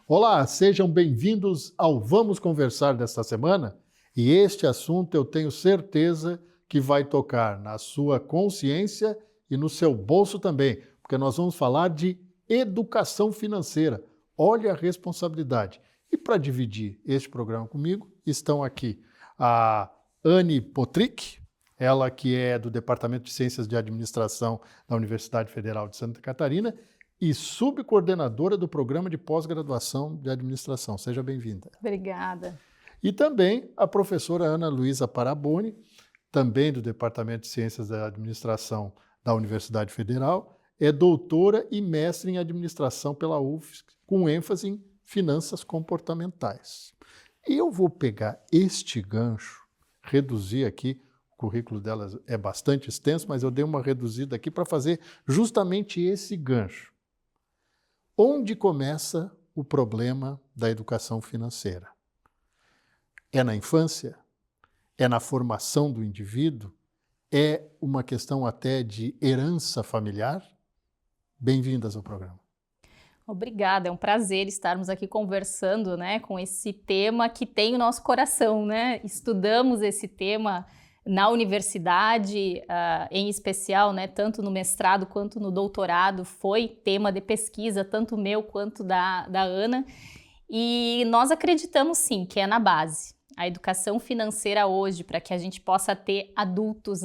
Olá, sejam bem-vindos ao Vamos Conversar desta semana. E este assunto eu tenho certeza que vai tocar na sua consciência e no seu bolso também, porque nós vamos falar de educação financeira. Olha a responsabilidade. E para dividir este programa comigo, estão aqui a Anne Potrick, ela que é do Departamento de Ciências de Administração da Universidade Federal de Santa Catarina e subcoordenadora do Programa de Pós-Graduação de Administração. Seja bem-vinda. Obrigada. E também a professora Ana Luísa Paraboni, também do Departamento de Ciências da Administração da Universidade Federal, é doutora e mestre em Administração pela UFSC, com ênfase em Finanças Comportamentais. E eu vou pegar este gancho, reduzir aqui, o currículo delas é bastante extenso, mas eu dei uma reduzida aqui para fazer justamente esse gancho. Onde começa o problema da educação financeira? É na infância? É na formação do indivíduo? É uma questão até de herança familiar? Bem-vindas ao programa. Obrigada, é um prazer estarmos aqui conversando, com esse tema que tem o nosso coração, Estudamos esse tema na universidade, em especial, tanto no mestrado quanto no doutorado, foi tema de pesquisa, tanto meu quanto da Ana, e nós acreditamos sim que é na base. A educação financeira hoje, para que a gente possa ter adultos,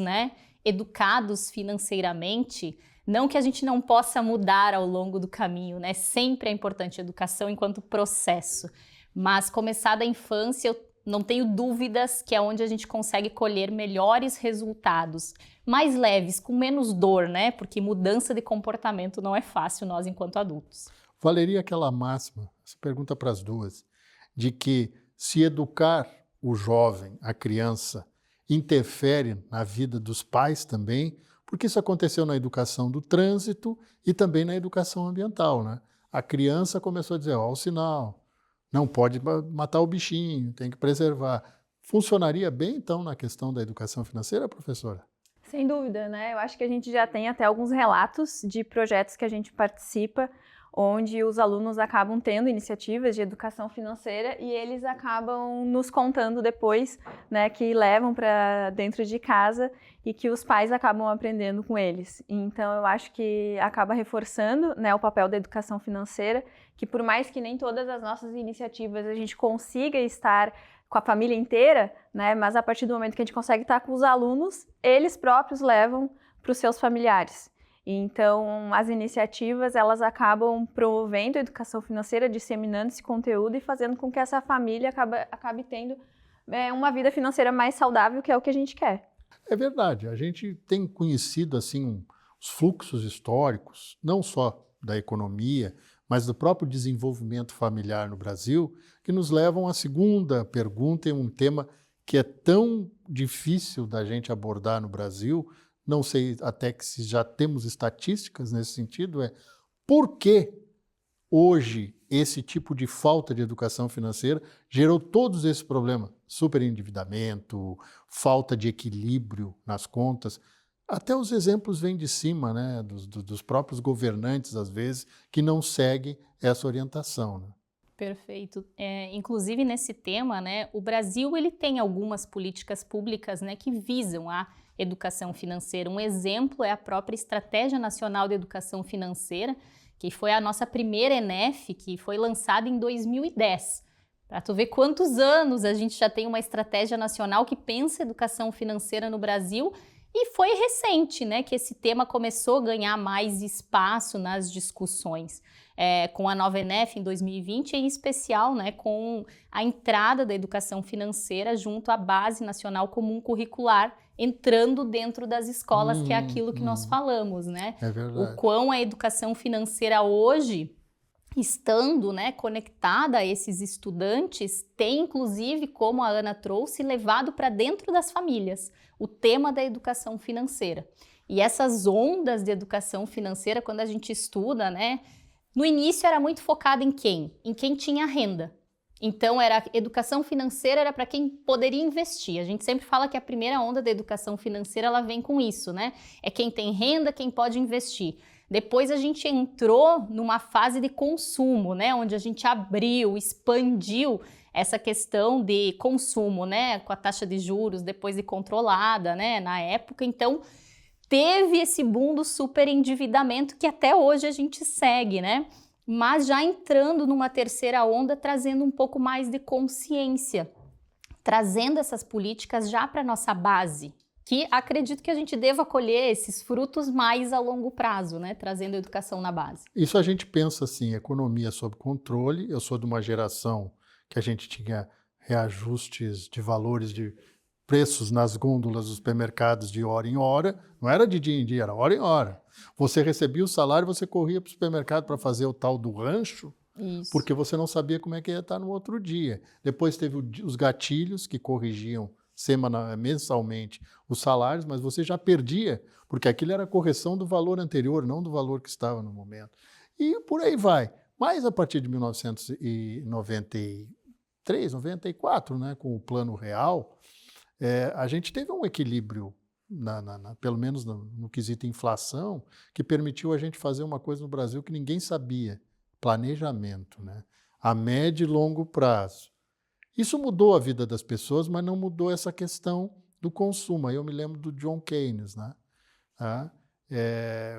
educados financeiramente, não que a gente não possa mudar ao longo do caminho, Sempre é importante a educação enquanto processo, mas começar da infância, eu não tenho dúvidas que é onde a gente consegue colher melhores resultados, mais leves, com menos dor, Porque mudança de comportamento não é fácil nós enquanto adultos. Valeria aquela máxima, essa pergunta para as duas, de que se educar o jovem, a criança, interfere na vida dos pais também, porque isso aconteceu na educação do trânsito e também na educação ambiental, A criança começou a dizer, ó, o sinal, não pode matar o bichinho, tem que preservar. Funcionaria bem, então, na questão da educação financeira, professora? Sem dúvida, Eu acho que a gente já tem até alguns relatos de projetos que a gente participa, onde os alunos acabam tendo iniciativas de educação financeira e eles acabam nos contando depois, que levam para dentro de casa e que os pais acabam aprendendo com eles. Então, eu acho que acaba reforçando, o papel da educação financeira, que por mais que nem todas as nossas iniciativas a gente consiga estar com a família inteira, mas a partir do momento que a gente consegue estar com os alunos, eles próprios levam para os seus familiares. Então, as iniciativas, elas acabam promovendo a educação financeira, disseminando esse conteúdo e fazendo com que essa família acabe tendo uma vida financeira mais saudável, que é o que a gente quer. É verdade, a gente tem conhecido assim os fluxos históricos, não só da economia, mas do próprio desenvolvimento familiar no Brasil, que nos levam à segunda pergunta, em um tema que é tão difícil da gente abordar no Brasil, não sei até que se já temos estatísticas nesse sentido, por que hoje esse tipo de falta de educação financeira gerou todos esses problemas? Superendividamento, falta de equilíbrio nas contas. Até os exemplos vêm de cima, dos próprios governantes, às vezes, que não seguem essa orientação. Perfeito. Inclusive, nesse tema, o Brasil ele tem algumas políticas públicas que visam a educação financeira. Um exemplo é a própria Estratégia Nacional de Educação Financeira, que foi a nossa primeira ENEF, que foi lançada em 2010. Para tu ver quantos anos a gente já tem uma estratégia nacional que pensa educação financeira no Brasil, e foi recente, que esse tema começou a ganhar mais espaço nas discussões. Com a nova ENEF em 2020, em especial, com a entrada da educação financeira junto à Base Nacional Comum Curricular, entrando dentro das escolas, que é aquilo que nós falamos, É verdade. O quão a educação financeira hoje, estando conectada a esses estudantes, tem inclusive, como a Ana trouxe, levado para dentro das famílias o tema da educação financeira. E essas ondas de educação financeira, quando a gente estuda, no início era muito focado em quem? Em quem tinha renda. Então, educação financeira era para quem poderia investir. A gente sempre fala que a primeira onda da educação financeira, ela vem com isso, né? É quem tem renda, quem pode investir. Depois a gente entrou numa fase de consumo, né? Onde a gente abriu, expandiu essa questão de consumo, né? Com a taxa de juros depois de controlada, né? Na época, então teve esse boom do superendividamento que até hoje a gente segue, né? Mas já entrando numa terceira onda, trazendo um pouco mais de consciência, trazendo essas políticas já para a nossa base, que acredito que a gente deva colher esses frutos mais a longo prazo, né? Trazendo a educação na base. Isso a gente pensa assim, economia sob controle. Eu sou de uma geração que a gente tinha reajustes de valores de preços nas gôndolas dos supermercados de hora em hora, não era de dia em dia, era hora em hora. Você recebia o salário, você corria para o supermercado para fazer o tal do rancho, Isso. porque você não sabia como é que ia estar no outro dia. Depois teve os gatilhos que corrigiam mensalmente os salários, mas você já perdia, porque aquilo era a correção do valor anterior, não do valor que estava no momento. E por aí vai. Mas a partir de 1993, 94, né, com o Plano Real, a gente teve um equilíbrio, pelo menos no quesito inflação, que permitiu a gente fazer uma coisa no Brasil que ninguém sabia: planejamento, né? A médio e longo prazo. Isso mudou a vida das pessoas, mas não mudou essa questão do consumo. Aí eu me lembro do John Keynes, né?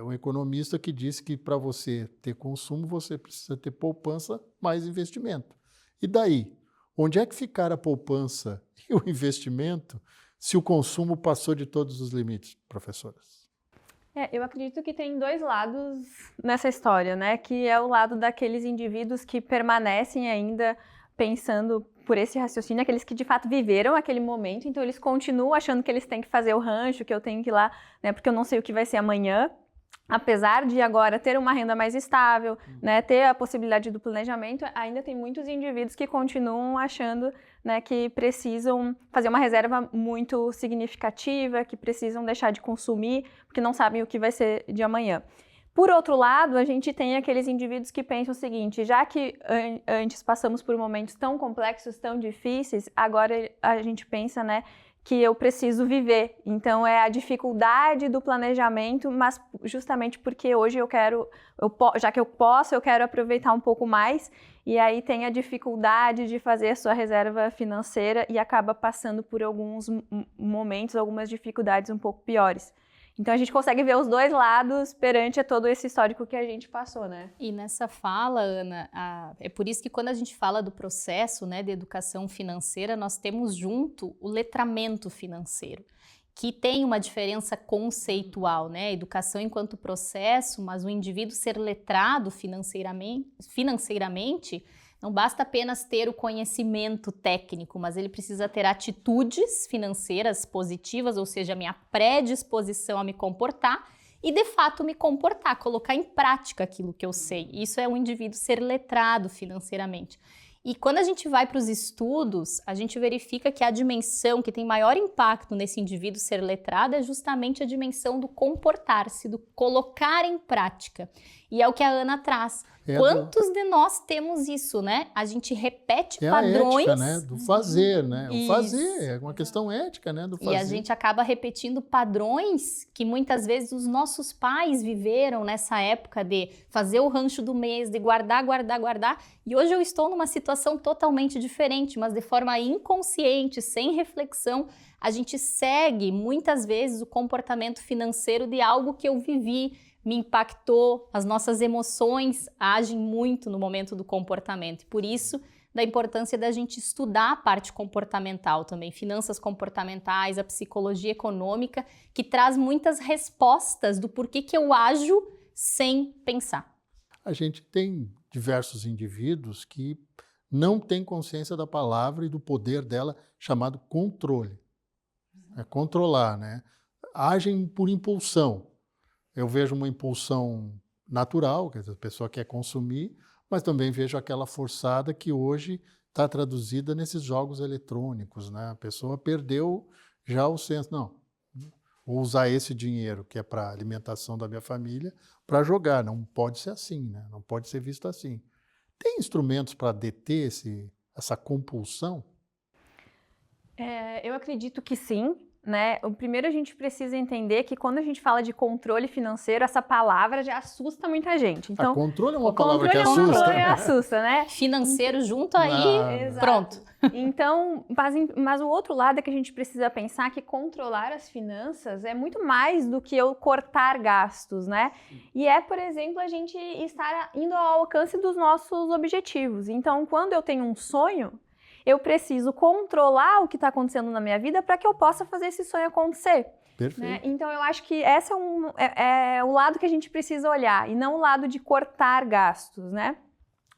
Um economista que disse que para você ter consumo, você precisa ter poupança mais investimento. E daí? Onde é que ficar a poupança e o investimento se o consumo passou de todos os limites, professoras? Eu acredito que tem dois lados nessa história, né? Que é o lado daqueles indivíduos que permanecem ainda pensando por esse raciocínio, aqueles que de fato viveram aquele momento, então eles continuam achando que eles têm que fazer o rancho, que eu tenho que ir lá, né? Porque eu não sei o que vai ser amanhã. Apesar de agora ter uma renda mais estável, né, ter a possibilidade do planejamento, ainda tem muitos indivíduos que continuam achando, né, que precisam fazer uma reserva muito significativa, que precisam deixar de consumir, porque não sabem o que vai ser de amanhã. Por outro lado, a gente tem aqueles indivíduos que pensam o seguinte: já que antes passamos por momentos tão complexos, tão difíceis, agora a gente pensa, né, que eu preciso viver. Então é a dificuldade do planejamento, mas justamente porque hoje já que eu posso, eu quero aproveitar um pouco mais, e aí tem a dificuldade de fazer a sua reserva financeira e acaba passando por alguns momentos, algumas dificuldades um pouco piores. Então a gente consegue ver os dois lados perante todo esse histórico que a gente passou, né? E nessa fala, Ana, é por isso que quando a gente fala do processo, né, de educação financeira, nós temos junto o letramento financeiro, que tem uma diferença conceitual, né? Educação enquanto processo, mas o indivíduo ser letrado financeiramente, não basta apenas ter o conhecimento técnico, mas ele precisa ter atitudes financeiras positivas, ou seja, a minha predisposição a me comportar e, de fato, me comportar, colocar em prática aquilo que eu sei. Isso é um indivíduo ser letrado financeiramente. E quando a gente vai para os estudos, a gente verifica que a dimensão que tem maior impacto nesse indivíduo ser letrado é justamente a dimensão do comportar-se, do colocar em prática. E é o que a Ana traz. Quantos de nós temos isso, né? A gente repete padrões. A ética, né? Do fazer, né? Isso. O fazer é uma questão ética, né? Do fazer. E a gente acaba repetindo padrões que muitas vezes os nossos pais viveram nessa época de fazer o rancho do mês, de guardar. E hoje eu estou numa situação totalmente diferente, mas de forma inconsciente, sem reflexão, a gente segue muitas vezes o comportamento financeiro de algo que eu vivi, me impactou, as nossas emoções agem muito no momento do comportamento. E por isso, da importância da gente estudar a parte comportamental também, finanças comportamentais, a psicologia econômica, que traz muitas respostas do porquê que eu ajo sem pensar. A gente tem diversos indivíduos que não têm consciência da palavra e do poder dela, chamado controle. É controlar, né? Agem por impulsão. Eu vejo uma impulsão natural, quer dizer, a pessoa quer consumir, mas também vejo aquela forçada que hoje está traduzida nesses jogos eletrônicos, né? A pessoa perdeu já o senso. Não, vou usar esse dinheiro, que é para a alimentação da minha família, para jogar. Não pode ser assim, né? Não pode ser visto assim. Tem instrumentos para deter essa compulsão? Eu acredito que sim, né? O primeiro a gente precisa entender que quando a gente fala de controle financeiro, essa palavra já assusta muita gente. Então, Controle é uma palavra que assusta. Controle assusta, né? Financeiro junto aí, Exato. pronto. Então, mas o outro lado é que a gente precisa pensar que controlar as finanças é muito mais do que eu cortar gastos, né? E por exemplo, a gente estar indo ao alcance dos nossos objetivos. Então, quando eu tenho um sonho, eu preciso controlar o que está acontecendo na minha vida para que eu possa fazer esse sonho acontecer. Perfeito. Né? Então, eu acho que esse é o lado que a gente precisa olhar, e não o lado de cortar gastos, né?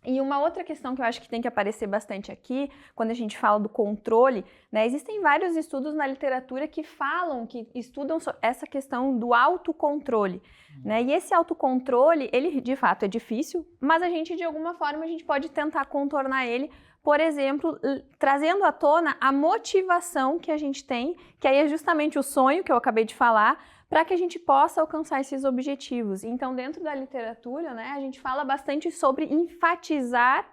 E uma outra questão que eu acho que tem que aparecer bastante aqui, quando a gente fala do controle, né? Existem vários estudos na literatura que estudam essa questão do autocontrole, né? E esse autocontrole, ele de fato é difícil, mas de alguma forma, a gente pode tentar contornar ele, por exemplo, trazendo à tona a motivação que a gente tem, que aí é justamente o sonho que eu acabei de falar, para que a gente possa alcançar esses objetivos. Então, dentro da literatura, né, a gente fala bastante sobre enfatizar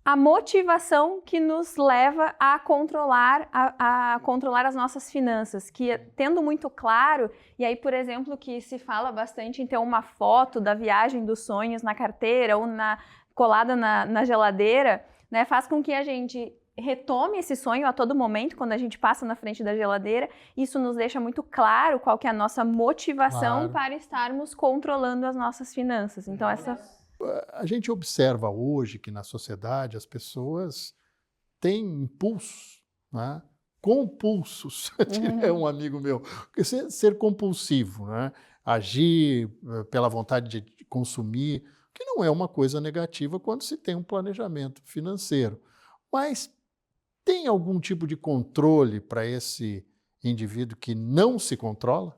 a motivação que nos leva a controlar as nossas finanças, que tendo muito claro, e aí, por exemplo, que se fala bastante em ter uma foto da viagem dos sonhos na carteira ou colada na geladeira, né, faz com que a gente retome esse sonho a todo momento, quando a gente passa na frente da geladeira. Isso nos deixa muito claro qual que é a nossa motivação para estarmos controlando as nossas finanças. Então, A gente observa hoje que na sociedade as pessoas têm impulsos, né? Compulsos, é um amigo meu. Ser compulsivo, né? Agir pela vontade de consumir, que não é uma coisa negativa quando se tem um planejamento financeiro. Mas tem algum tipo de controle para esse indivíduo que não se controla?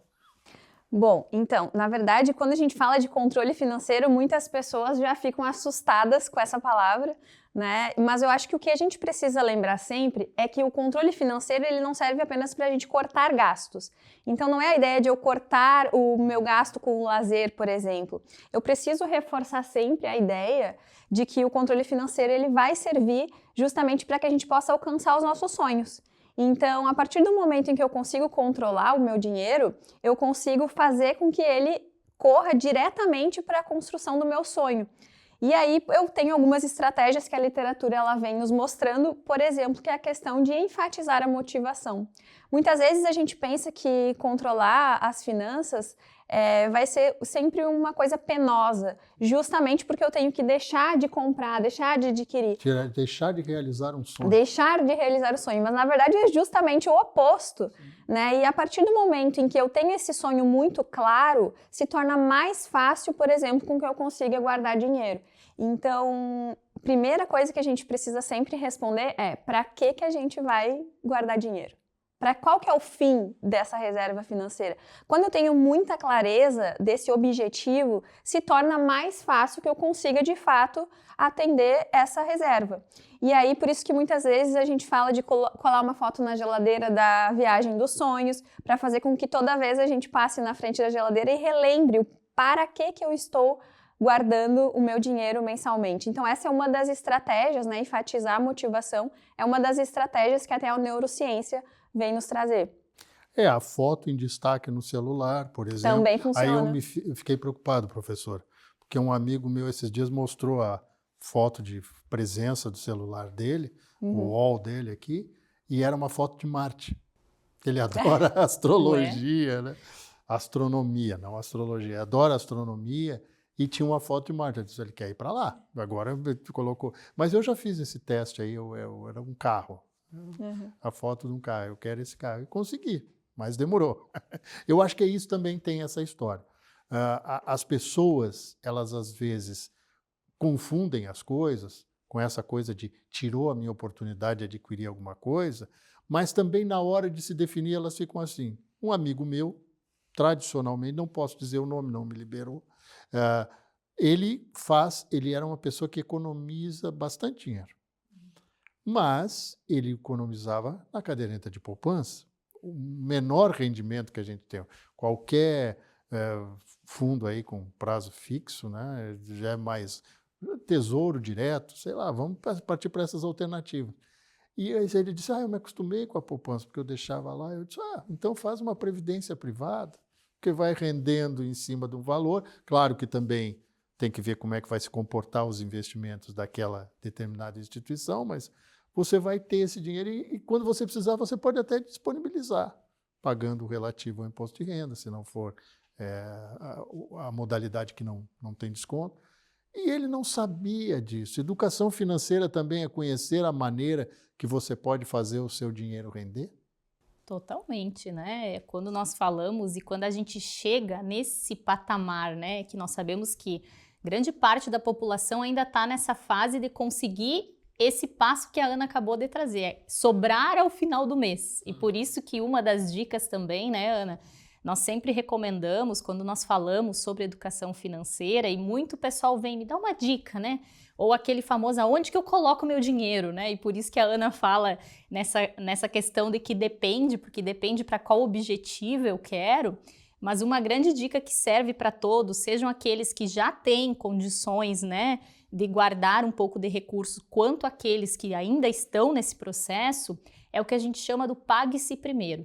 Bom, então, na verdade, quando a gente fala de controle financeiro, muitas pessoas já ficam assustadas com essa palavra, né? Mas eu acho que o que a gente precisa lembrar sempre é que o controle financeiro, ele não serve apenas para a gente cortar gastos. Então, não é a ideia de eu cortar o meu gasto com o lazer, por exemplo. Eu preciso reforçar sempre a ideia de que o controle financeiro, ele vai servir justamente para que a gente possa alcançar os nossos sonhos. Então, a partir do momento em que eu consigo controlar o meu dinheiro, eu consigo fazer com que ele corra diretamente para a construção do meu sonho. E aí eu tenho algumas estratégias que a literatura ela vem nos mostrando, por exemplo, que é a questão de enfatizar a motivação. Muitas vezes a gente pensa que controlar as finanças vai ser sempre uma coisa penosa, justamente porque eu tenho que deixar de comprar, deixar de adquirir. Deixar de realizar um sonho. Deixar de realizar o sonho, mas na verdade é justamente o oposto, né? E a partir do momento em que eu tenho esse sonho muito claro, se torna mais fácil, por exemplo, com que eu consiga guardar dinheiro. Então, a primeira coisa que a gente precisa sempre responder é: para que a gente vai guardar dinheiro? Para qual que é o fim dessa reserva financeira? Quando eu tenho muita clareza desse objetivo, se torna mais fácil que eu consiga, de fato, atender essa reserva. E aí, por isso que muitas vezes a gente fala de colar uma foto na geladeira da viagem dos sonhos, para fazer com que toda vez a gente passe na frente da geladeira e relembre o para que eu estou guardando o meu dinheiro mensalmente. Então, essa é uma das estratégias, né? Enfatizar a motivação é uma das estratégias que até a neurociência vem nos trazer. A foto em destaque no celular, por exemplo. Também funciona. Aí eu fiquei preocupado, professor, porque um amigo meu esses dias mostrou a foto de presença do celular dele, o wall dele aqui, e era uma foto de Marte. Ele adora astrologia, né? Astronomia, não astrologia. Adora astronomia e tinha uma foto de Marte. Eu disse, ele quer ir para lá. Agora colocou. Mas eu já fiz esse teste aí, era um carro. A foto de um carro, eu quero esse carro. E consegui, mas demorou. Eu acho que isso também tem essa história. As pessoas, elas às vezes confundem as coisas com essa coisa de tirou a minha oportunidade de adquirir alguma coisa, mas também na hora de se definir elas ficam assim. Um amigo meu, tradicionalmente, não posso dizer o nome, não me liberou, ele era uma pessoa que economiza bastante dinheiro. Mas ele economizava na caderneta de poupança. O menor rendimento que a gente tem, qualquer fundo aí com prazo fixo, né, já é mais tesouro direto, sei lá, vamos partir para essas alternativas. E aí ele disse, eu me acostumei com a poupança, porque eu deixava lá. Eu disse, então faz uma previdência privada, que vai rendendo em cima de um valor. Claro que também tem que ver como é que vai se comportar os investimentos daquela determinada instituição, mas você vai ter esse dinheiro e quando você precisar, você pode até disponibilizar, pagando o relativo ao imposto de renda, se não for a modalidade que não tem desconto. E ele não sabia disso. Educação financeira também é conhecer a maneira que você pode fazer o seu dinheiro render? Totalmente, né? Quando nós falamos e quando a gente chega nesse patamar, né, que nós sabemos que grande parte da população ainda está nessa fase de conseguir esse passo que a Ana acabou de trazer, sobrar ao final do mês. E por isso que uma das dicas também, né, Ana, nós sempre recomendamos quando nós falamos sobre educação financeira e muito pessoal vem me dar uma dica, né? Ou aquele famoso, aonde que eu coloco meu dinheiro, né? E por isso que a Ana fala nessa questão de que depende, porque depende para qual objetivo eu quero. Mas uma grande dica que serve para todos, sejam aqueles que já têm condições, né, de guardar um pouco de recursos, quanto aqueles que ainda estão nesse processo, é o que a gente chama do pague-se primeiro.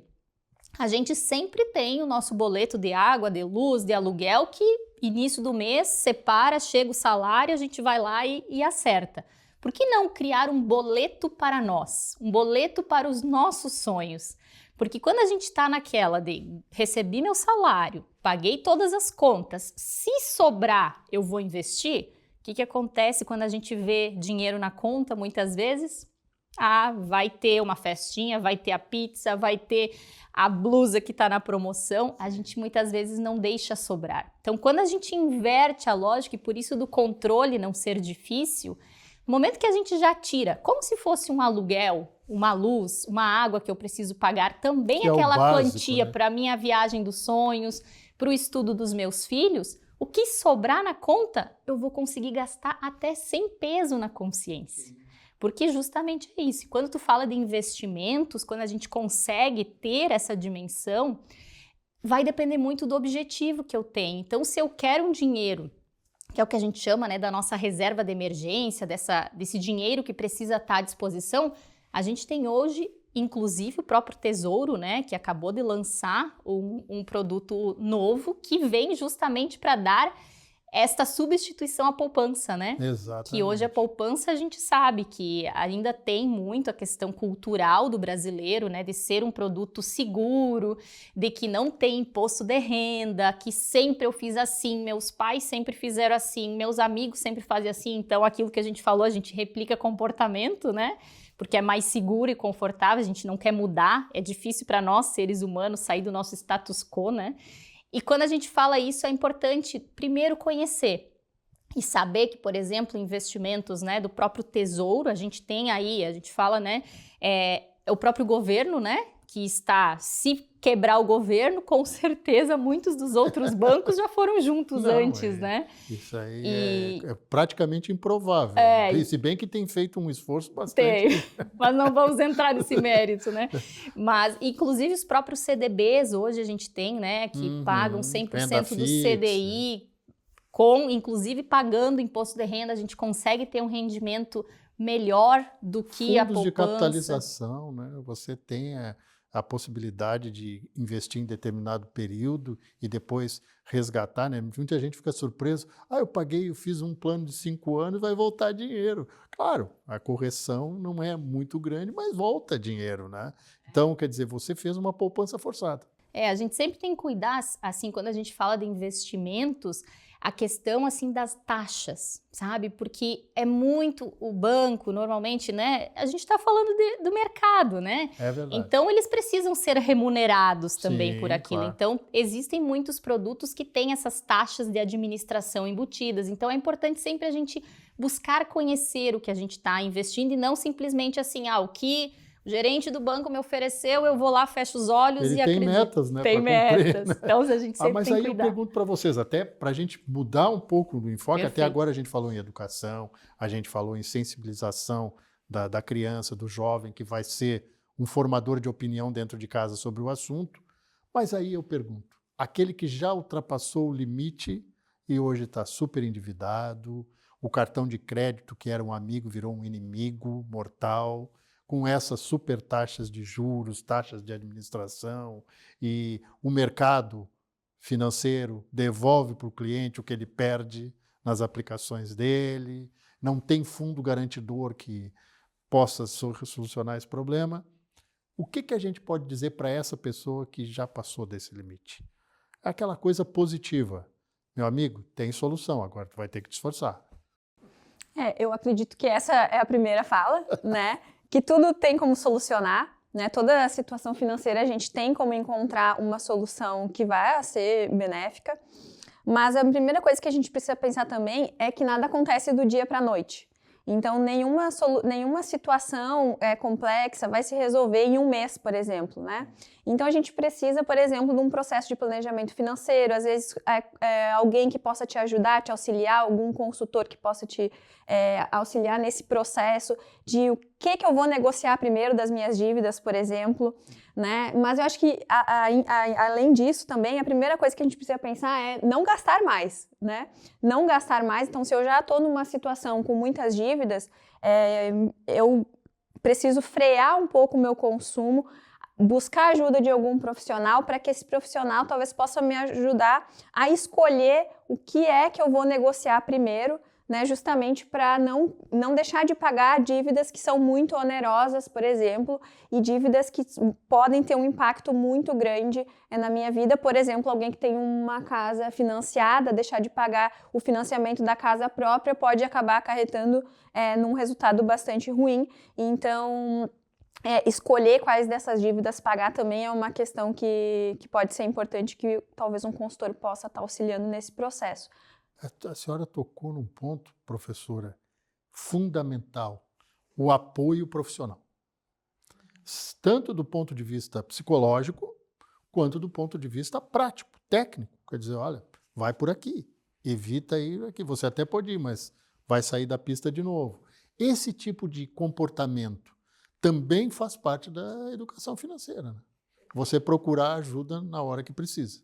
A gente sempre tem o nosso boleto de água, de luz, de aluguel, que início do mês separa, chega o salário, a gente vai lá e acerta. Por que não criar um boleto para nós? Um boleto para os nossos sonhos? Porque quando a gente está naquela de recebi meu salário, paguei todas as contas, se sobrar eu vou investir, o que acontece quando a gente vê dinheiro na conta muitas vezes? Vai ter uma festinha, vai ter a pizza, vai ter a blusa que está na promoção, a gente muitas vezes não deixa sobrar. Então, quando a gente inverte a lógica, e por isso do controle não ser difícil, no momento que a gente já tira, como se fosse um aluguel, uma luz, uma água que eu preciso pagar, também que aquela básico, quantia, né, para a minha viagem dos sonhos, para o estudo dos meus filhos, o que sobrar na conta, eu vou conseguir gastar até sem peso na consciência. Porque justamente é isso. Quando tu fala de investimentos, quando a gente consegue ter essa dimensão, vai depender muito do objetivo que eu tenho. Então, se eu quero um dinheiro, que é o que a gente chama, né, da nossa reserva de emergência, desse dinheiro que precisa estar à disposição, a gente tem hoje, inclusive, o próprio Tesouro, né, que acabou de lançar um produto novo que vem justamente para dar esta substituição à poupança, né? Exatamente. Que hoje a poupança a gente sabe que ainda tem muito a questão cultural do brasileiro, né? De ser um produto seguro, de que não tem imposto de renda, que sempre eu fiz assim, meus pais sempre fizeram assim, meus amigos sempre fazem assim, então aquilo que a gente falou, a gente replica comportamento, né? Porque é mais seguro e confortável, a gente não quer mudar, é difícil para nós, seres humanos, sair do nosso status quo, né? E quando a gente fala isso, é importante primeiro conhecer e saber que, por exemplo, investimentos, né, do próprio Tesouro, a gente tem aí, a gente fala, né, é o próprio governo, né, que está, se quebrar o governo, com certeza muitos dos outros bancos já foram juntos antes, né? Isso aí é praticamente improvável. Se bem que tem feito um esforço bastante. Mas não vamos entrar nesse mérito, né? Mas, inclusive, os próprios CDBs, hoje a gente tem, né, que pagam 100% do CDI, inclusive pagando imposto de renda, a gente consegue ter um rendimento melhor do que a poupança. Fundos de capitalização, né? Você tem a possibilidade de investir em determinado período e depois resgatar, né? Muita gente fica surpreso. Eu fiz um plano de 5 anos, vai voltar dinheiro. Claro, a correção não é muito grande, mas volta dinheiro, né? Então, quer dizer, você fez uma poupança forçada. A gente sempre tem que cuidar, assim, quando a gente fala de investimentos, a questão, assim, das taxas, sabe? Porque é muito o banco, normalmente, né? A gente está falando do mercado, né? É verdade. Então, eles precisam ser remunerados também por aquilo. Claro. Então, existem muitos produtos que têm essas taxas de administração embutidas. Então, é importante sempre a gente buscar conhecer o que a gente está investindo e não simplesmente assim, o que o gerente do banco me ofereceu, eu vou lá, fecho os olhos e acredito. Tem metas, né? Tem metas. Né? Então, a gente sempre mas tem que aí cuidar. Eu pergunto para vocês, até para a gente mudar um pouco do enfoque, Perfeito. Até agora a gente falou em educação, a gente falou em sensibilização da criança, do jovem, que vai ser um formador de opinião dentro de casa sobre o assunto. Mas aí eu pergunto, aquele que já ultrapassou o limite e hoje está super endividado, o cartão de crédito, que era um amigo, virou um inimigo mortal, com essas super taxas de juros, taxas de administração, e o mercado financeiro devolve para o cliente o que ele perde nas aplicações dele, não tem fundo garantidor que possa solucionar esse problema. O que a gente pode dizer para essa pessoa que já passou desse limite? É aquela coisa positiva. Meu amigo, tem solução, agora tu vai ter que te esforçar. Eu acredito que essa é a primeira fala, né? Que tudo tem como solucionar, né? Toda a situação financeira a gente tem como encontrar uma solução que vai ser benéfica. Mas a primeira coisa que a gente precisa pensar também é que nada acontece do dia para a noite. Então, nenhuma situação complexa vai se resolver em um mês, por exemplo, né? Então, a gente precisa, por exemplo, de um processo de planejamento financeiro, às vezes alguém que possa te ajudar, te auxiliar, algum consultor que possa te auxiliar nesse processo de o que eu vou negociar primeiro das minhas dívidas, por exemplo, né? Mas eu acho que, além disso também, a primeira coisa que a gente precisa pensar é não gastar mais, né? Não gastar mais. Então, se eu já estou numa situação com muitas dívidas, eu preciso frear um pouco o meu consumo, buscar ajuda de algum profissional para que esse profissional talvez possa me ajudar a escolher o que é que eu vou negociar primeiro, né, justamente para não deixar de pagar dívidas que são muito onerosas, por exemplo, e dívidas que podem ter um impacto muito grande na minha vida. Por exemplo, alguém que tem uma casa financiada, deixar de pagar o financiamento da casa própria pode acabar acarretando num resultado bastante ruim. Então, escolher quais dessas dívidas pagar também é uma questão que pode ser importante, que talvez um consultor possa estar auxiliando nesse processo. A senhora tocou num ponto, professora, fundamental, o apoio profissional. Tanto do ponto de vista psicológico, quanto do ponto de vista prático, técnico. Quer dizer, olha, vai por aqui, evita ir aqui. Você até pode ir, mas vai sair da pista de novo. Esse tipo de comportamento também faz parte da educação financeira, né? Você procurar ajuda na hora que precisa.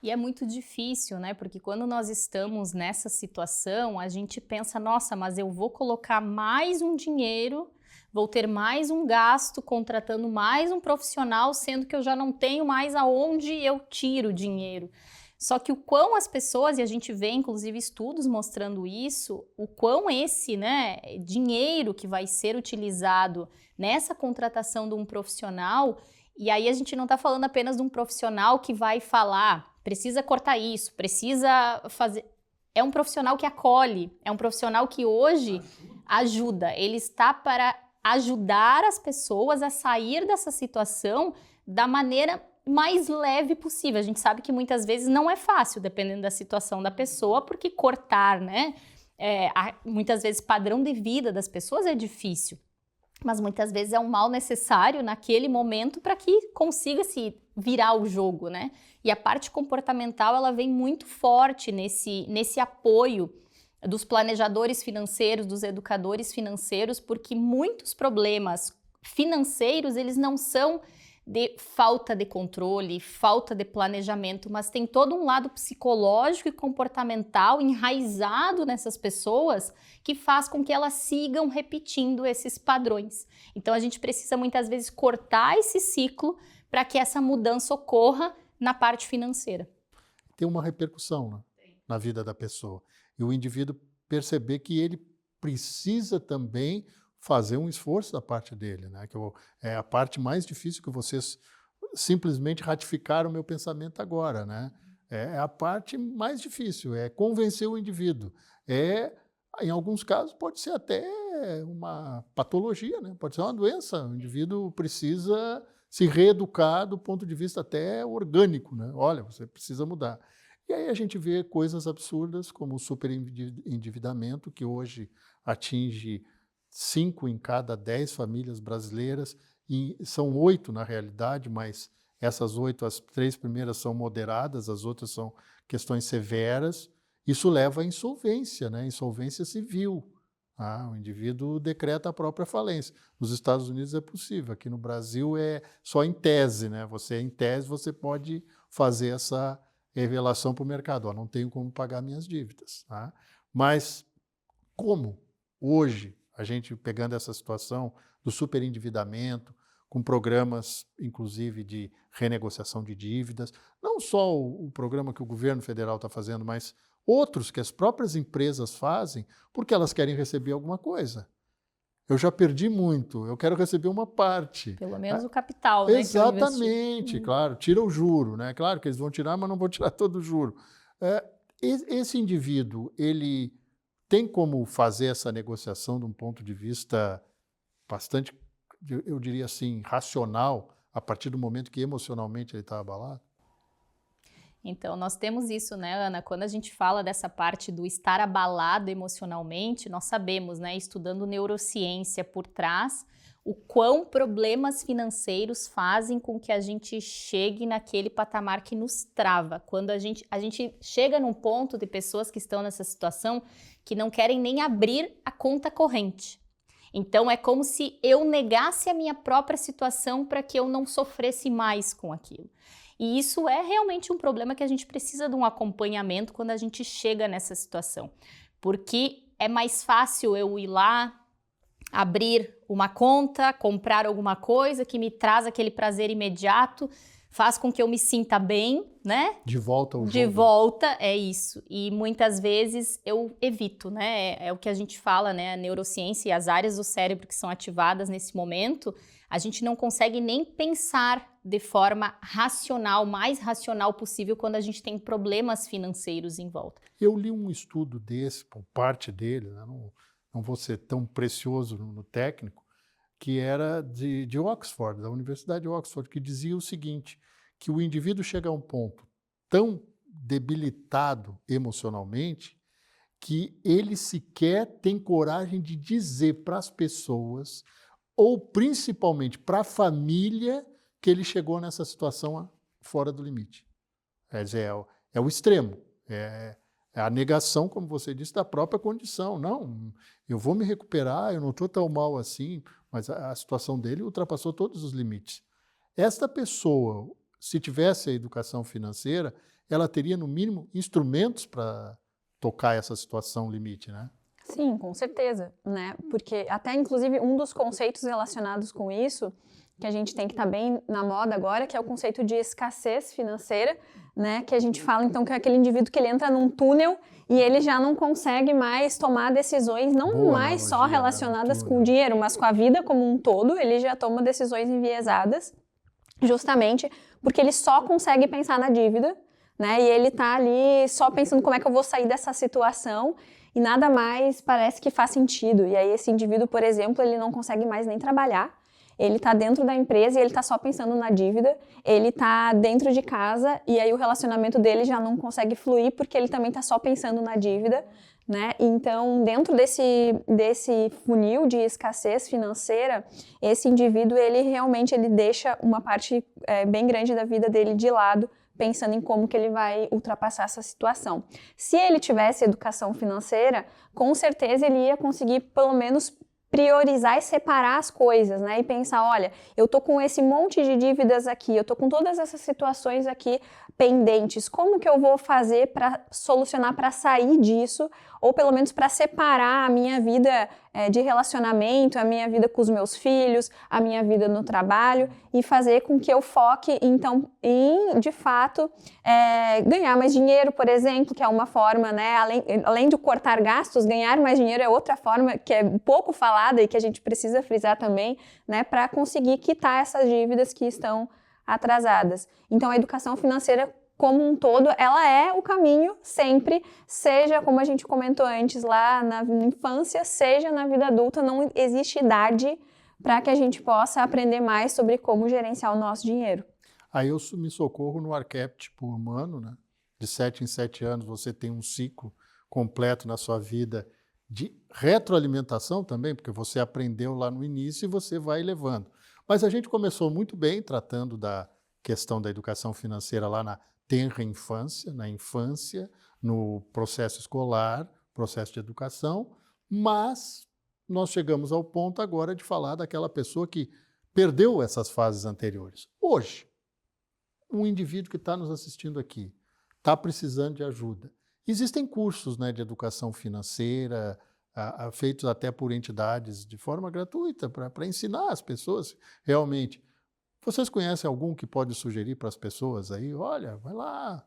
E é muito difícil, né? Porque quando nós estamos nessa situação, a gente pensa, nossa, mas eu vou colocar mais um dinheiro, vou ter mais um gasto contratando mais um profissional, sendo que eu já não tenho mais aonde eu tiro dinheiro. Só que o quão as pessoas, e a gente vê inclusive estudos mostrando isso, o quão esse, né, dinheiro que vai ser utilizado nessa contratação de um profissional, e aí a gente não está falando apenas de um profissional que vai falar, precisa cortar isso, precisa fazer... É um profissional que acolhe, é um profissional que hoje ajuda. Ele está para ajudar as pessoas a sair dessa situação da maneira mais leve possível. A gente sabe que muitas vezes não é fácil, dependendo da situação da pessoa, porque cortar, né? Muitas vezes padrão de vida das pessoas é difícil. Mas muitas vezes é um mal necessário naquele momento para que consiga se virar o jogo, né? E a parte comportamental, ela vem muito forte nesse apoio dos planejadores financeiros, dos educadores financeiros, porque muitos problemas financeiros, eles não são de falta de controle, falta de planejamento, mas tem todo um lado psicológico e comportamental enraizado nessas pessoas que faz com que elas sigam repetindo esses padrões. Então a gente precisa muitas vezes cortar esse ciclo para que essa mudança ocorra na parte financeira. Tem uma repercussão, né, na vida da pessoa. E o indivíduo perceber que ele precisa também fazer um esforço da parte dele, né? Que é a parte mais difícil, que vocês simplesmente ratificaram o meu pensamento agora, né? É a parte mais difícil, é convencer o indivíduo. Em alguns casos, pode ser até uma patologia, né? Pode ser uma doença. O indivíduo precisa se reeducar do ponto de vista até orgânico, né? Olha, você precisa mudar. E aí a gente vê coisas absurdas como o superendividamento, que hoje atinge 5 em cada 10 famílias brasileiras, e são 8 na realidade, mas essas 8, as 3 primeiras são moderadas, as outras são questões severas. Isso leva à insolvência, né? Insolvência civil. O indivíduo decreta a própria falência. Nos Estados Unidos é possível, aqui no Brasil é só em tese, né? Em tese, você pode fazer essa revelação para o mercado. Não tenho como pagar minhas dívidas. Tá? Mas como hoje, a gente pegando essa situação do superendividamento, com programas, inclusive, de renegociação de dívidas, não só o programa que o governo federal está fazendo, mas outros que as próprias empresas fazem porque elas querem receber alguma coisa. Eu já perdi muito, eu quero receber uma parte. Pelo menos o capital, né? Exatamente, claro, tira o juro, né? Claro que eles vão tirar, mas não vão tirar todo o juro. Esse indivíduo, ele tem como fazer essa negociação de um ponto de vista bastante, eu diria assim, racional, a partir do momento que emocionalmente ele está abalado? Então, nós temos isso, né, Ana? Quando a gente fala dessa parte do estar abalado emocionalmente, nós sabemos, né, estudando neurociência por trás, o quão problemas financeiros fazem com que a gente chegue naquele patamar que nos trava. Quando a gente chega num ponto de pessoas que estão nessa situação que não querem nem abrir a conta corrente. Então, é como se eu negasse a minha própria situação para que eu não sofresse mais com aquilo. E isso é realmente um problema que a gente precisa de um acompanhamento quando a gente chega nessa situação. Porque é mais fácil eu ir lá, abrir uma conta, comprar alguma coisa que me traz aquele prazer imediato, faz com que eu me sinta bem, né? De volta ao jogo. De volta, é isso. E muitas vezes eu evito, né? É o que a gente fala, né? A neurociência e as áreas do cérebro que são ativadas nesse momento, a gente não consegue nem pensar de forma racional, mais racional possível, quando a gente tem problemas financeiros em volta. Eu li um estudo desse, por parte dele, né? Não vou ser tão precioso no técnico, que era de Oxford, da Universidade de Oxford, que dizia o seguinte, que o indivíduo chega a um ponto tão debilitado emocionalmente que ele sequer tem coragem de dizer para as pessoas, ou principalmente para a família, que ele chegou nessa situação fora do limite. Quer dizer, é o extremo, é a negação, como você disse, da própria condição. Não, eu vou me recuperar, eu não estou tão mal assim, mas a situação dele ultrapassou todos os limites. Esta pessoa, se tivesse a educação financeira, ela teria, no mínimo, instrumentos para tocar essa situação limite, né? Sim, com certeza, né? Porque até, inclusive, um dos conceitos relacionados com isso, que a gente tem que estar bem na moda agora, que é o conceito de escassez financeira, né? Que a gente fala, então, que é aquele indivíduo que ele entra num túnel e ele já não consegue mais tomar decisões, não Boa mais só analogia, relacionadas né? com o dinheiro, mas com a vida como um todo, ele já toma decisões enviesadas, justamente porque ele só consegue pensar na dívida, né? E ele tá ali só pensando como é que eu vou sair dessa situação e nada mais parece que faz sentido. E aí esse indivíduo, por exemplo, ele não consegue mais nem trabalhar, ele está dentro da empresa e ele está só pensando na dívida, ele está dentro de casa e aí o relacionamento dele já não consegue fluir porque ele também está só pensando na dívida, né? Então, dentro desse funil de escassez financeira, esse indivíduo, ele realmente deixa uma parte bem grande da vida dele de lado, pensando em como que ele vai ultrapassar essa situação. Se ele tivesse educação financeira, com certeza ele ia conseguir pelo menos priorizar e separar as coisas, né? E pensar, olha, eu tô com esse monte de dívidas aqui, eu tô com todas essas situações aqui pendentes, como que eu vou fazer para solucionar, para sair disso, ou pelo menos para separar a minha vida de relacionamento, a minha vida com os meus filhos, a minha vida no trabalho, e fazer com que eu foque, então, em, de fato, ganhar mais dinheiro, por exemplo, que é uma forma, né, além de cortar gastos, ganhar mais dinheiro é outra forma que é pouco falada e que a gente precisa frisar também, né, para conseguir quitar essas dívidas que estão atrasadas. Então, a educação financeira como um todo, ela é o caminho sempre, seja, como a gente comentou antes, lá na infância, seja na vida adulta, não existe idade para que a gente possa aprender mais sobre como gerenciar o nosso dinheiro. Aí eu me socorro no arquétipo humano, né? De 7 em 7 anos você tem um ciclo completo na sua vida de retroalimentação também, porque você aprendeu lá no início e você vai levando. Mas a gente começou muito bem tratando da questão da educação financeira lá na tenra infância, na infância, no processo escolar, processo de educação, mas nós chegamos ao ponto agora de falar daquela pessoa que perdeu essas fases anteriores. Hoje, um indivíduo que está nos assistindo aqui está precisando de ajuda. Existem cursos, né, de educação financeira feitos até por entidades de forma gratuita, para ensinar as pessoas realmente. Vocês conhecem algum que pode sugerir para as pessoas aí? Olha, vai lá.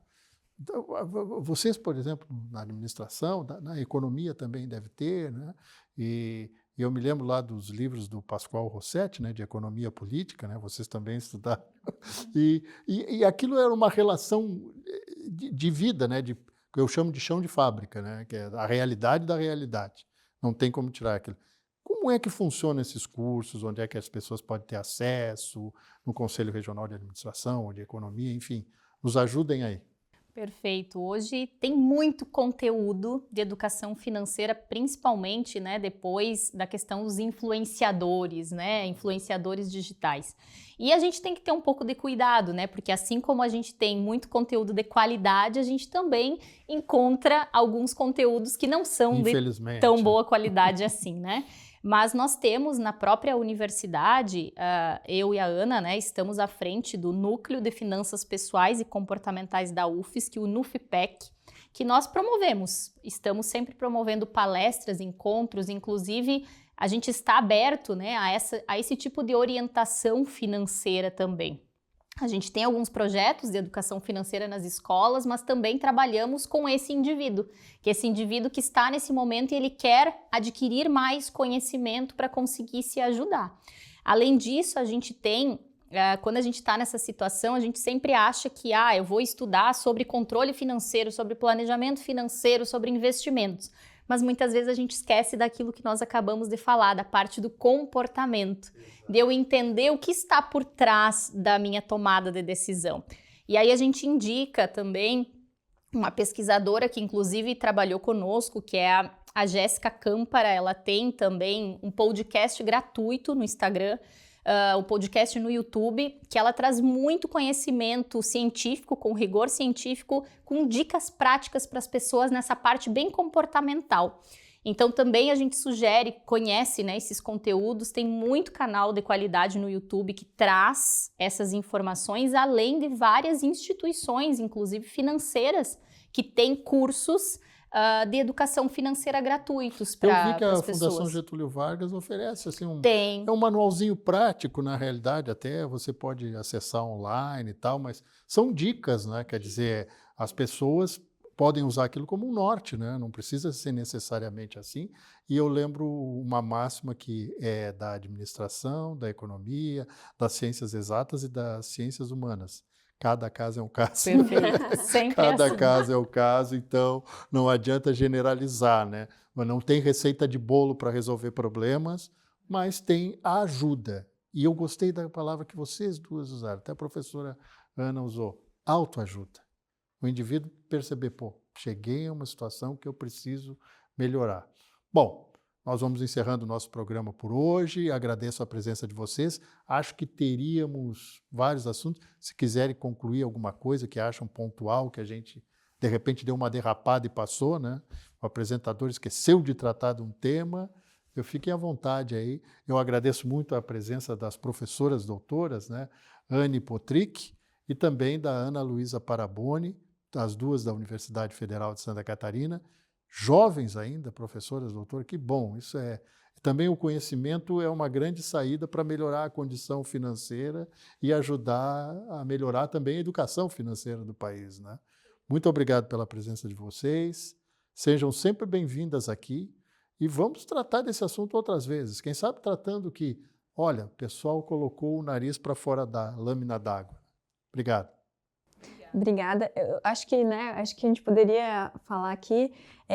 Vocês, por exemplo, na administração, na economia também deve ter, né? E eu me lembro lá dos livros do Pascoal Rossetti, né, de economia política, né? Vocês também estudaram. E aquilo era uma relação de vida, né? Que eu chamo de chão de fábrica, né? Que é a realidade da realidade. Não tem como tirar aquilo. Como é que funcionam esses cursos? Onde é que as pessoas podem ter acesso? No Conselho Regional de Administração ou de Economia, enfim. Nos ajudem aí. Perfeito. Hoje tem muito conteúdo de educação financeira, principalmente, né, depois da questão dos influenciadores, né, influenciadores digitais. E a gente tem que ter um pouco de cuidado, né, porque assim como a gente tem muito conteúdo de qualidade, a gente também encontra alguns conteúdos que não são de tão boa qualidade assim, né? Mas nós temos na própria universidade, eu e a Ana, né, estamos à frente do Núcleo de Finanças Pessoais e Comportamentais da UFSC, o NUFPEC, que nós promovemos. Estamos sempre promovendo palestras, encontros, inclusive a gente está aberto, né, a esse tipo de orientação financeira também. A gente tem alguns projetos de educação financeira nas escolas, mas também trabalhamos com esse indivíduo que está nesse momento e ele quer adquirir mais conhecimento para conseguir se ajudar. Além disso, a gente tem, quando a gente está nessa situação, a gente sempre acha que eu vou estudar sobre controle financeiro, sobre planejamento financeiro, sobre investimentos. Mas muitas vezes a gente esquece daquilo que nós acabamos de falar, da parte do comportamento, de eu entender o que está por trás da minha tomada de decisão. E aí a gente indica também uma pesquisadora que inclusive trabalhou conosco, que é a Jéssica Câmpara. Ela tem também um podcast gratuito no Instagram, o podcast no YouTube, que ela traz muito conhecimento científico, com rigor científico, com dicas práticas para as pessoas nessa parte bem comportamental. Então também a gente sugere, conhece, né, esses conteúdos, tem muito canal de qualidade no YouTube que traz essas informações, além de várias instituições, inclusive financeiras, que têm cursos de educação financeira gratuitos para as pessoas. Eu vi que a Fundação Getúlio Vargas oferece assim, Tem. É um manualzinho prático, na realidade, até você pode acessar online e tal, mas são dicas, né? Quer dizer, as pessoas podem usar aquilo como um norte, né? Não precisa ser necessariamente assim. E eu lembro uma máxima que é da administração, da economia, das ciências exatas e das ciências humanas. Cada caso é um caso. Perfeito. Sempre Cada assim. caso é um caso, então não adianta generalizar, né? Mas não tem receita de bolo para resolver problemas, mas tem a ajuda. E eu gostei da palavra que vocês duas usaram, até a professora Ana usou, autoajuda. O indivíduo perceber, cheguei a uma situação que eu preciso melhorar. Bom, nós vamos encerrando o nosso programa por hoje. Agradeço a presença de vocês. Acho que teríamos vários assuntos. Se quiserem concluir alguma coisa que acham pontual, que a gente, de repente, deu uma derrapada e passou, né? O apresentador esqueceu de tratar de um tema. Fiquem à vontade aí. Eu agradeço muito a presença das professoras doutoras, né? Anne Potrick e também da Ana Luísa Paraboni, as duas da Universidade Federal de Santa Catarina. Jovens ainda, professoras, doutor, que bom, isso é. Também o conhecimento é uma grande saída para melhorar a condição financeira e ajudar a melhorar também a educação financeira do país, né? Muito obrigado pela presença de vocês, sejam sempre bem-vindas aqui e vamos tratar desse assunto outras vezes. Quem sabe tratando que, olha, o pessoal colocou o nariz para fora da lâmina d'água. Obrigado. Obrigada. Eu acho que, né, a gente poderia falar aqui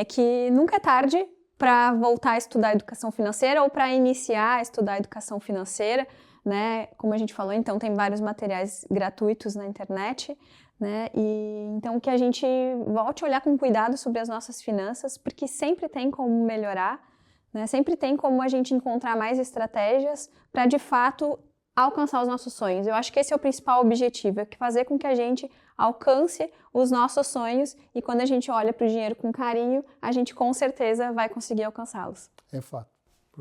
que nunca é tarde para voltar a estudar educação financeira ou para iniciar a estudar educação financeira, né? Como a gente falou, então tem vários materiais gratuitos na internet, né? E então que a gente volte a olhar com cuidado sobre as nossas finanças, porque sempre tem como melhorar, né? Sempre tem como a gente encontrar mais estratégias para de fato alcançar os nossos sonhos. Eu acho que esse é o principal objetivo, é fazer com que a gente alcance os nossos sonhos e quando a gente olha para o dinheiro com carinho, a gente com certeza vai conseguir alcançá-los. É fato.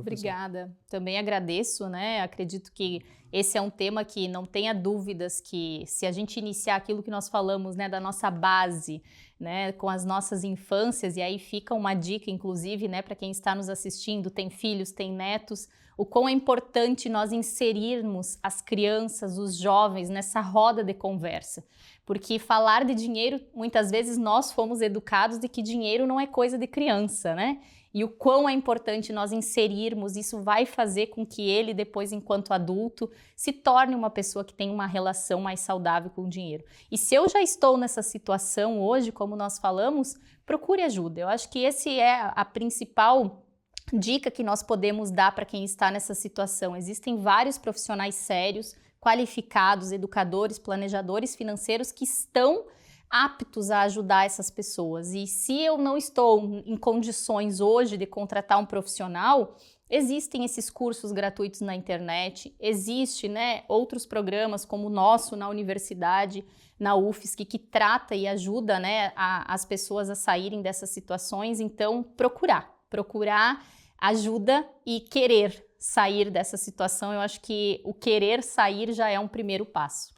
professor. Obrigada. Também agradeço, né? Acredito que esse é um tema que não tenha dúvidas que se a gente iniciar aquilo que nós falamos, né, da nossa base, né, com as nossas infâncias, e aí fica uma dica, inclusive, né, para quem está nos assistindo, tem filhos, tem netos, o quão é importante nós inserirmos as crianças, os jovens nessa roda de conversa. Porque falar de dinheiro, muitas vezes nós fomos educados de que dinheiro não é coisa de criança, né? E o quão é importante nós inserirmos, isso vai fazer com que ele, depois, enquanto adulto, se torne uma pessoa que tem uma relação mais saudável com o dinheiro. E se eu já estou nessa situação hoje, como nós falamos, procure ajuda. Eu acho que esse é a principal dica que nós podemos dar para quem está nessa situação. Existem vários profissionais sérios, qualificados, educadores, planejadores financeiros que estão aptos a ajudar essas pessoas. E se eu não estou em condições hoje de contratar um profissional, existem esses cursos gratuitos na internet, existe, né, outros programas como o nosso na universidade, na UFSC, que trata e ajuda, né, as pessoas a saírem dessas situações. Então, procurar ajuda e querer sair dessa situação. Eu acho que o querer sair já é um primeiro passo.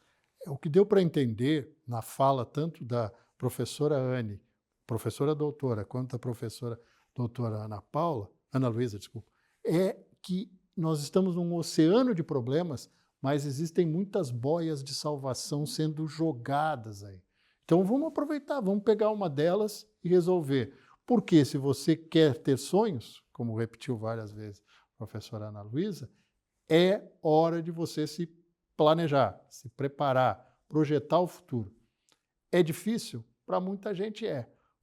O que deu para entender na fala tanto da professora Anne, professora doutora, quanto da professora doutora Ana Luísa, desculpa, é que nós estamos num oceano de problemas, mas existem muitas boias de salvação sendo jogadas aí. Então vamos aproveitar, vamos pegar uma delas e resolver. Porque se você quer ter sonhos, como repetiu várias vezes a professora Ana Luísa, é hora de você se planejar, se preparar, projetar o futuro. É difícil? Para muita gente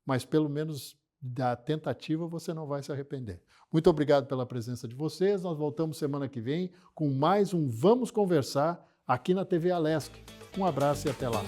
mas pelo menos da tentativa você não vai se arrepender. Muito obrigado pela presença de vocês. Nós voltamos semana que vem com mais um Vamos Conversar aqui na TV Alesc. Um abraço e até lá.